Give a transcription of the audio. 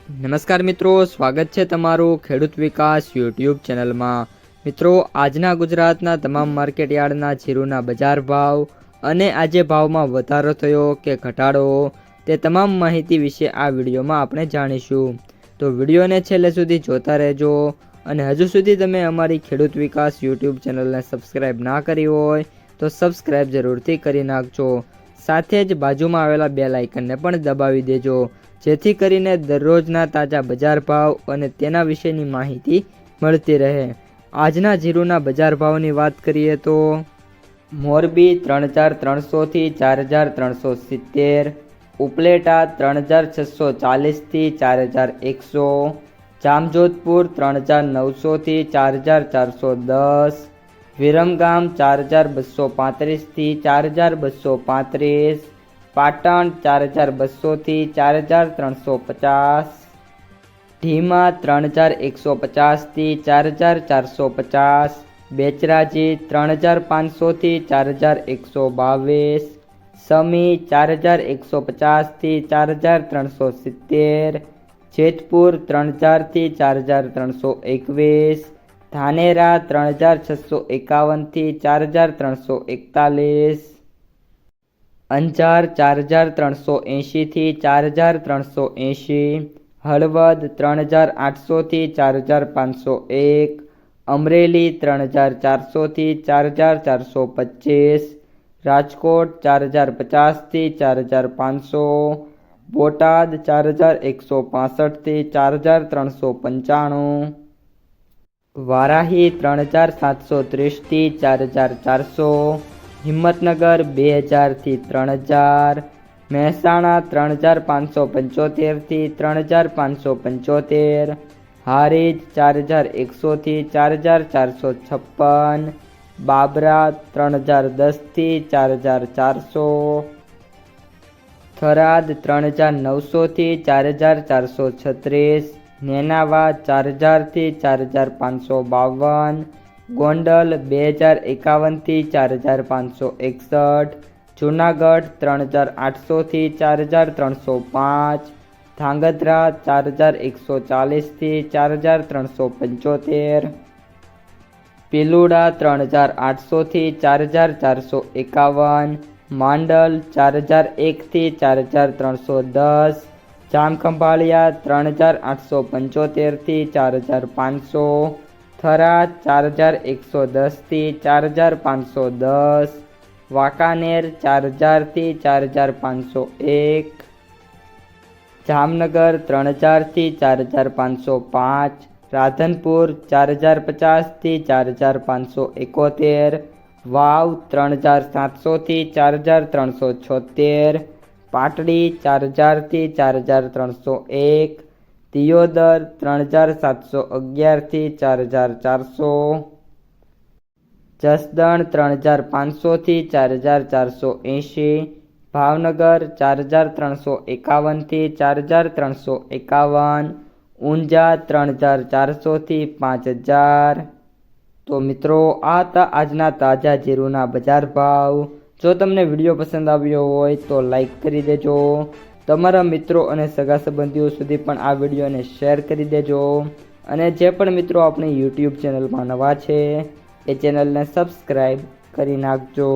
નમસ્કાર મિત્રો, સ્વાગત છે તમારું ખેડૂત વિકાસ યુટ્યુબ ચેનલમાં। મિત્રો, આજના ગુજરાતના તમામ માર્કેટયાર્ડના જીરુના બજાર ભાવ અને આજે ભાવમાં વધારો થયો કે ઘટાડો તે તમામ માહિતી વિશે આ વિડીયોમાં આપણે જાણીશું। તો વિડીયોને છેલ્લે સુધી જોતા રહેજો અને હજુ સુધી તમે અમારી ખેડૂત વિકાસ યુટ્યુબ ચેનલને સબસ્ક્રાઈબ ના કરી હોય તો સબસ્ક્રાઈબ જરૂરથી કરી નાખજો। સાથે જ બાજુમાં આવેલા બેલ આઇકનને પણ દબાવી દેજો, જેથી કરીને દરરોજના તાજા બજાર ભાવ અને તેના વિશેની માહિતી મળતી રહે। આજના જીરુના બજાર ભાવની વાત કરીએ તો મોરબી 3300 થી 4370, ઉપલેટા 3640 થી 4100, જામજોધપુર 3900 થી 4410, વિરમગામ 4235 થી 4235, પાટણ 4200 થી 4350, ઢીમા 3150 થી 4450, બેચરાજી 3500 થી 4122, સમી 4150 થી 4370, જેતપુર 3000 થી 4321, ધાનેરા 3651 થી 4341, અંજાર 4380 થી 4380, હળવદ 3800 થી 4501, અમરેલી 3400 થી 4425, રાજકોટ 4050 થી 4500, બોટાદ 4165 થી 4395, વારાહી 3730 થી 4400, હિંમતનગર 2000 થી 3000, મહેસાણા 3575 થી 3575, હારીજ 4100 થી 4456, બાબરા 3010 થી 4400, થરાદ 3900 થી 4436, નેનાવા 4000 થી 4552, ગોંડલ 2051 થી 4561, જૂનાગઢ 3800 થી 4305, ધાંગધ્રા 4140 થી 4375, પિલુડા 3800 થી 4451, માંડલ 4001 થી 4310, જામખંભાળિયા 3875 થી 4500, થરાદ 4110 થી 4510, વાંકાનેર 4000 થી 4501, જામનગર 3000 થી 4505, રાધનપુર 4050 થી 4571, વાવ 3700 થી 4376, પાટડી 4000 થી 4301, દિયોદર 3711 થી 4400, જસદણ 3500 થી 4480, ભાવનગર 4351 થી 4351, ઊંઝા 3400 થી 5000। તો મિત્રો, આ હતા આજના તાજા જીરુના બજાર ભાવ। જો તમને વિડીયો પસંદ આવ્યો હોય તો લાઈક કરી દેજો, તમારા મિત્રો અને સગા સંબંધીઓ સુધી પણ આ વિડીયોને શેર કરી દેજો અને જે પણ મિત્રો આપણી યુટ્યુબ ચેનલમાં નવા છે એ ચેનલને સબસ્ક્રાઈબ કરી નાખજો।